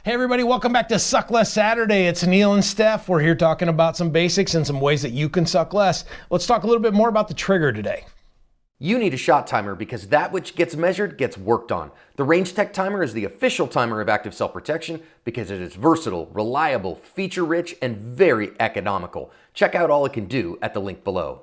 Hey everybody, welcome back to Suck Less Saturday. It's Neil and Steph. We're here talking about some basics and some ways that you can suck less. Let's talk a little bit more about the trigger today. You need a shot timer because that which gets measured gets worked on. The Range Tech Timer is the official timer of active self-protection because it is versatile, reliable, feature-rich, and very economical. Check out all it can do at the link below.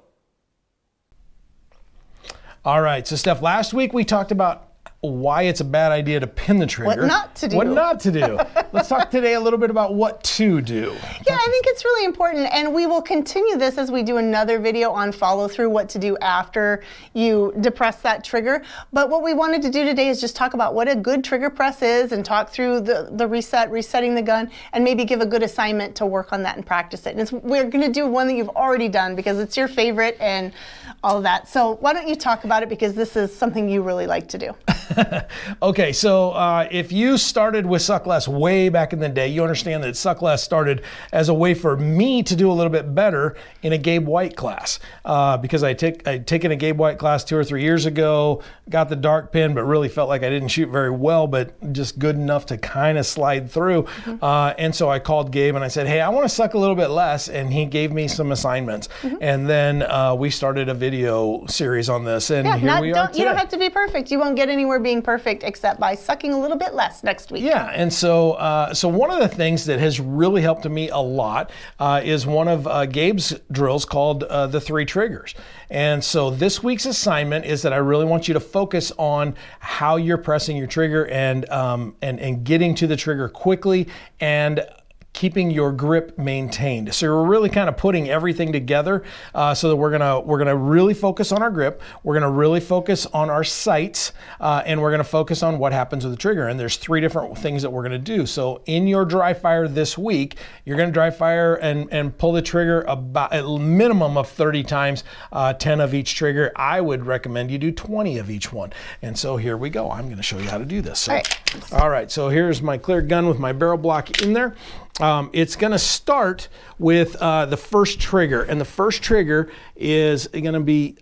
All right, so Steph, last week we talked about why it's a bad idea to pin the trigger. What not to do. What not to do. Let's talk today a little bit about what to do. Yeah, I think it's really important, and we will continue this as we do another video on follow through, what to do after you depress that trigger. But what we wanted to do today is just talk about what a good trigger press is and talk through the resetting the gun, and maybe give a good assignment to work on that and practice it. And we're going to do one that you've already done because it's your favorite and all of that. So why don't you talk about it, because this is something you really like to do. Okay, so if you started with Suck Less way back in the day, you understand that Suck Less started as a way for me to do a little bit better in a Gabe White class. Because I'd taken a Gabe White class 2 or 3 years ago, got the dark pin, but really felt like I didn't shoot very well, but just good enough to kind of slide through. And so I called Gabe and I said, hey, I want to suck a little bit less, and he gave me some assignments. And then we started a video series on this, and here we are today. You don't have to be perfect. You won't get anywhere being perfect except by sucking a little bit less next week. Yeah, and so so one of the things that has really helped me a lot is one of Gabe's drills called the 3 triggers. And so this week's assignment is that I really want you to focus on how you're pressing your trigger and getting to the trigger quickly and keeping your grip maintained. So we're really kind of putting everything together so that we're gonna really focus on our grip, we're gonna really focus on our sights, and we're gonna focus on what happens with the trigger. And there's 3 different things that we're gonna do. So in your dry fire this week, you're gonna dry fire and pull the trigger about a minimum of 30 times, 10 of each trigger. I would recommend you do 20 of each one. And so here we go. I'm gonna show you how to do this. So, all right, so here's my clear gun with my barrel block in there. It's going to start with the first trigger, and the first trigger is going to be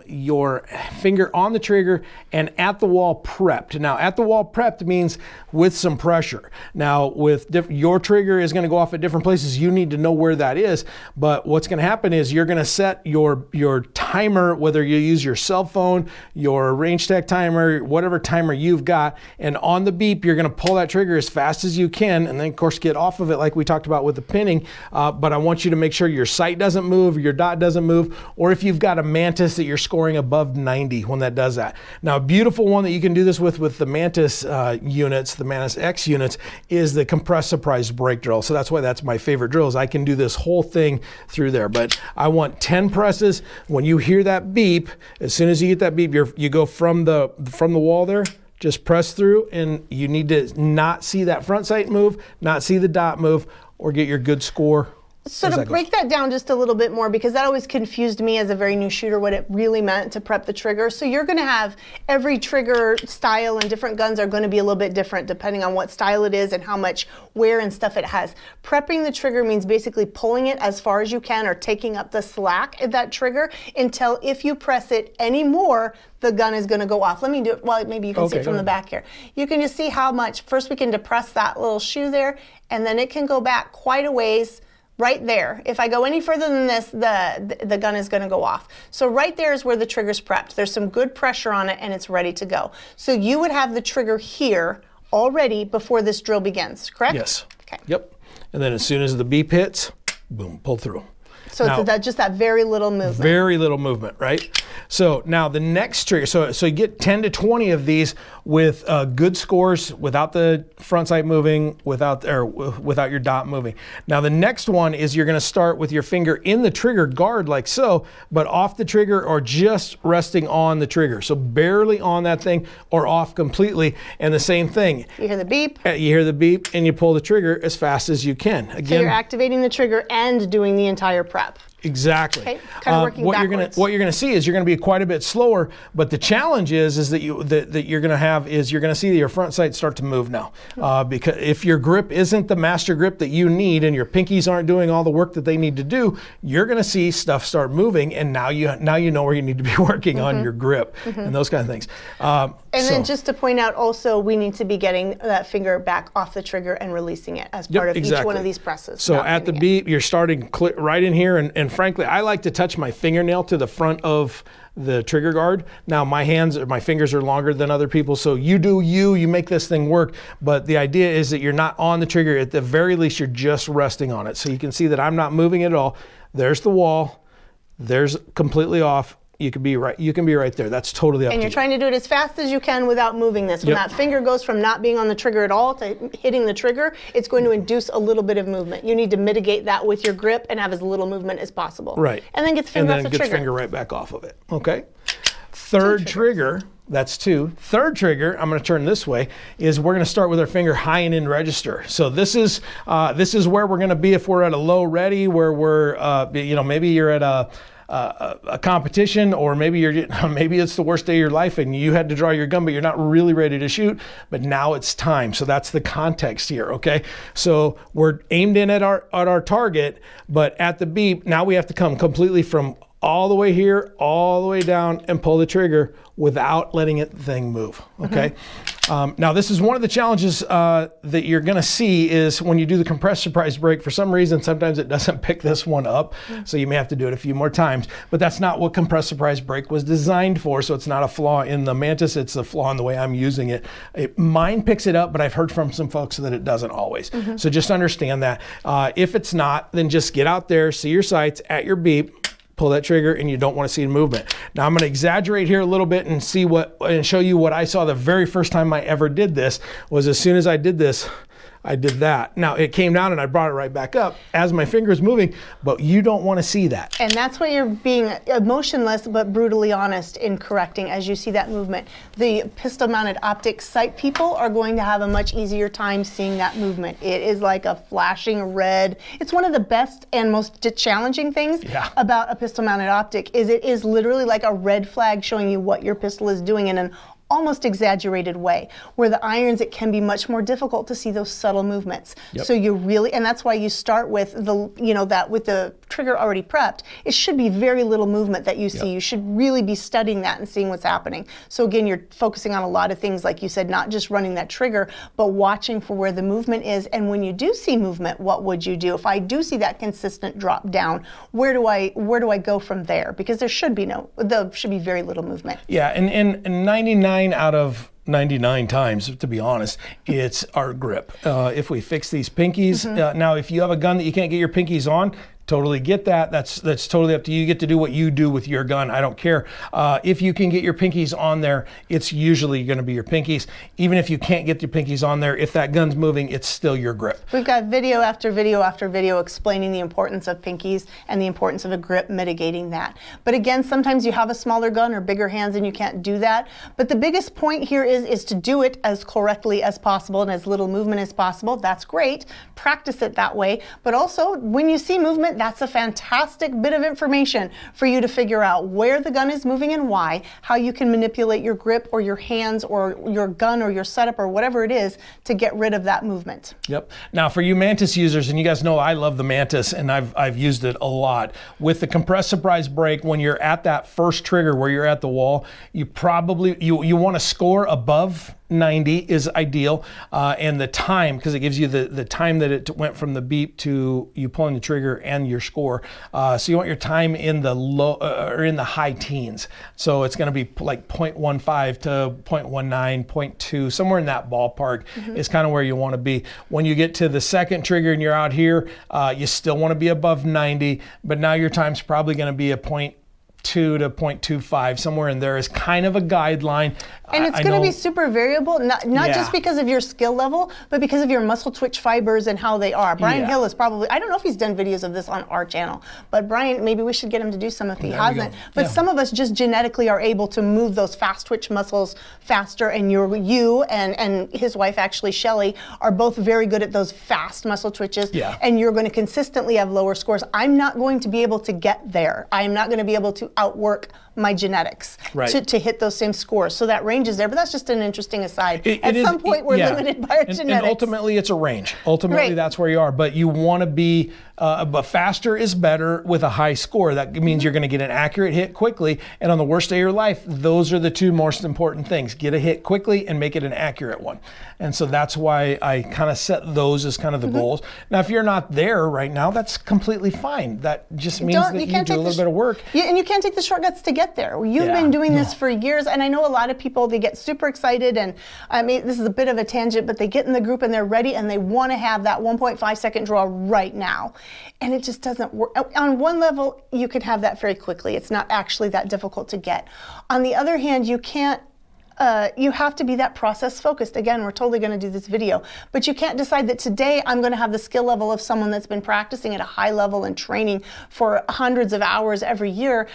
your finger on the trigger and at the wall prepped. Now, at the wall prepped means with some pressure. Now, with your trigger is going to go off at different places. You need to know where that is, but what's going to happen is you're going to set your timer, whether you use your cell phone, your Range Tech timer, whatever timer you've got, and on the beep, you're going to pull that trigger as fast as you can, and then, of course, get off of it like we talked about with the pinning, but I want you to make sure your sight doesn't move, your dot doesn't move, or if you've got a Mantis that you're scoring above 90 when that does that. Now, a beautiful one that you can do this with the Mantis units, the Mantis X units, is the compressed surprise break drill. So that's why that's my favorite drill, is I can do this whole thing through there. But I want 10 presses. When you hear that beep, as soon as you get that beep, you go from the wall there, just press through, and you need to not see that front sight move, not see the dot move, or get your good score. So to break that down just a little bit more, because that always confused me as a very new shooter what it really meant to prep the trigger. So you're going to have every trigger style, and different guns are going to be a little bit different depending on what style it is and how much wear and stuff it has. Prepping the trigger means basically pulling it as far as you can, or taking up the slack of that trigger until if you press it anymore, the gun is going to go off. Let me do it. Well, maybe you can see it from the back here. You can just see how much. First, we can depress that little shoe there, and then it can go back quite a ways. Right there. If I go any further than this, the gun is going to go off. So right there is where the trigger's prepped. There's some good pressure on it, and it's ready to go. So you would have the trigger here already before this drill begins, correct? Yes. Okay. Yep. And then as soon as the beep hits, boom, pull through. So now, it's just that very little movement. Very little movement, right? So now the next trigger, so you get 10 to 20 of these with good scores, without the front sight moving, without your dot moving. Now the next one is you're going to start with your finger in the trigger guard like so, but off the trigger or just resting on the trigger. So barely on that thing or off completely. And the same thing. You hear the beep. You hear the beep, and you pull the trigger as fast as you can. Again, so you're activating the trigger and doing the entire prep. Exactly. Okay, kind of working backwards. What you're going to see is you're going to be quite a bit slower, but the challenge is that you're going to have is you're going to see your front sight start to move now. Because if your grip isn't the master grip that you need, and your pinkies aren't doing all the work that they need to do, you're going to see stuff start moving, and now you know where you need to be working on your grip and those kind of things. And then just to point out also, we need to be getting that finger back off the trigger and releasing it as part of each one of these presses. So at the beep, you're starting right in here. And frankly, I like to touch my fingernail to the front of the trigger guard. Now my fingers are longer than other people, so you do you make this thing work. But the idea is that you're not on the trigger. At the very least, you're just resting on it. So you can see that I'm not moving it at all. There's the wall. There's completely off. You can be right there. That's totally up to you. And you're trying to do it as fast as you can without moving this. When that finger goes from not being on the trigger at all to hitting the trigger, it's going to induce a little bit of movement. You need to mitigate that with your grip and have as little movement as possible. Right. And then get the finger off the trigger. And then get the finger right back off of it. Okay. Third trigger, that's 2. Third trigger, I'm going to turn this way, is we're going to start with our finger high and in register. So this is where we're going to be if we're at a low ready, where we're maybe you're at a competition, or maybe it's the worst day of your life and you had to draw your gun, but you're not really ready to shoot, but now it's time. So that's the context here, okay? So we're aimed in at our target, but at the beep, now we have to come completely from all the way here, all the way down, and pull the trigger without letting the thing move, okay? Now this is one of the challenges that you're gonna see is when you do the compressed surprise break, for some reason, sometimes it doesn't pick this one up, so you may have to do it a few more times, but that's not what compressed surprise break was designed for, so it's not a flaw in the Mantis, it's a flaw in the way I'm using it. Mine picks it up, but I've heard from some folks that it doesn't always. So just understand that. If it's not, then just get out there, see your sights at your beep, pull that trigger, and you don't want to see movement. Now I'm going to exaggerate here a little bit and show you what I saw the very first time I ever did this. Was as soon as I did this, I did that. Now it came down and I brought it right back up as my finger is moving, but you don't want to see that. And that's why you're being emotionless but brutally honest in correcting as you see that movement. The pistol mounted optic sight people are going to have a much easier time seeing that movement. It is like a flashing red. It's one of the best and most challenging things about a pistol mounted optic is it is literally like a red flag showing you what your pistol is doing in an almost exaggerated way. Where the irons, it can be much more difficult to see those subtle movements. So you really, and that's why you start with that with the trigger already prepped. It should be very little movement that you see. You should really be studying that and seeing what's happening. So again, you're focusing on a lot of things, like you said, not just running that trigger, but watching for where the movement is. And when you do see movement, what would you do? If I do see that consistent drop down, where do I go from there? Because there should be very little movement. Yeah, and 99 out of 99 times, to be honest, it's our grip. If we fix these pinkies, now if you have a gun that you can't get your pinkies on, totally get that. That's totally up to you. You get to do what you do with your gun. I don't care. If you can get your pinkies on there, it's usually going to be your pinkies. Even if you can't get your pinkies on there, if that gun's moving, it's still your grip. We've got video after video after video explaining the importance of pinkies and the importance of a grip mitigating that. But again, sometimes you have a smaller gun or bigger hands and you can't do that. But the biggest point here is to do it as correctly as possible and as little movement as possible. That's great. Practice it that way. But also, when you see movement, that's a fantastic bit of information for you to figure out where the gun is moving and why, how you can manipulate your grip or your hands or your gun or your setup or whatever it is to get rid of that movement. Yep. Now for you Mantis users, and you guys know I love the Mantis and I've used it a lot. With the compressed surprise break, when you're at that first trigger where you're at the wall, you probably, you want to score above 90 is ideal, and the time, because it gives you the time that it went from the beep to you pulling the trigger and your score. So you want your time in the low or in the high teens. So it's going to be like 0.15 to 0.19, 0.2, somewhere in that ballpark is kind of where you want to be. When you get to the second trigger and you're out here, you still want to be above 90, but now your time's probably going to be a 0.2 to 0.25, somewhere in there is kind of a guideline. And it's going to be super variable, not just because of your skill level, but because of your muscle twitch fibers and how they are. Brian Hill is probably, I don't know if he's done videos of this on our channel, but Brian, maybe we should get him to do some if he hasn't. But some of us just genetically are able to move those fast twitch muscles faster, and you and his wife, actually, Shelly, are both very good at those fast muscle twitches, and you're going to consistently have lower scores. I'm not going to be able to get there. I'm not going to be able to outwork my genetics Right. to hit those same scores. So that range is there, but that's just an interesting aside. It is, some point, we're yeah. limited by our And genetics. ultimately, it's a range. Ultimately, Right. that's where you are. But you want to be, but faster is better with a high score. That means you're going to get an accurate hit quickly. And on the worst day of your life, those are the two most important things. Get a hit quickly and make it an accurate one. And so that's why I kind of set those as kind of the goals. Now, if you're not there right now, that's completely fine. That just means that you do a little bit of work. And you can't take the shortcuts to get there. You've Yeah. been doing this for years, and I know a lot of people, they get super excited, and I mean, this is a bit of a tangent, but they get in the group and they're ready and they want to have that 1.5 second draw right now. And it just doesn't work. On one level, you can have that very quickly. It's not actually that difficult to get. On the other hand, you can't, you have to be that process focused. Again, we're totally going to do this video, but you can't decide that today I'm going to have the skill level of someone that's been practicing at a high level and training for hundreds of hours every year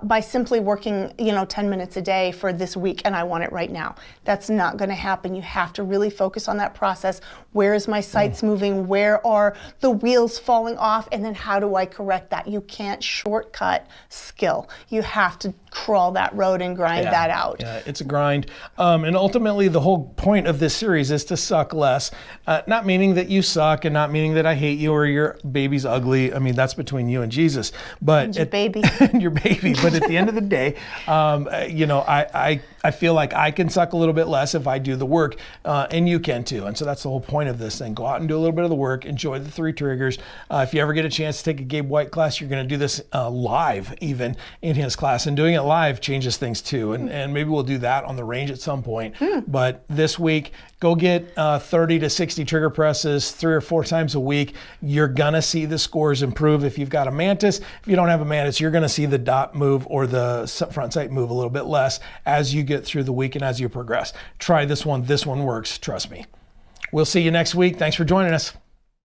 by simply working, 10 minutes a day for this week, and I want it right now. That's not going to happen. You have to really focus on that process. Where is my sights moving? Where are the wheels falling off? And then how do I correct that? You can't shortcut skill. You have to crawl that road and grind that out. Yeah, it's a grind. And ultimately, the whole point of this series is to suck less. Not meaning that you suck and not meaning that I hate you or your baby's ugly. I mean, that's between you and Jesus. But And your baby. and your baby. But at the end of the day, I feel like I can suck a little bit less if I do the work, and you can too. And so that's the whole point of this thing. Go out and do a little bit of the work. Enjoy the 3 triggers. If you ever get a chance to take a Gabe White class, you're going to do this live even in his class. And doing it live changes things too. And maybe we'll do that on the range at some point. But this week, go get 30 to 60 trigger presses 3 or 4 times a week. You're going to see the scores improve. If you've got a mantis, if you don't have a mantis, you're going to see the dot move or the front sight move a little bit less as you get through the week and as you progress. Try this one. This one works. Trust me. We'll see you next week. Thanks for joining us.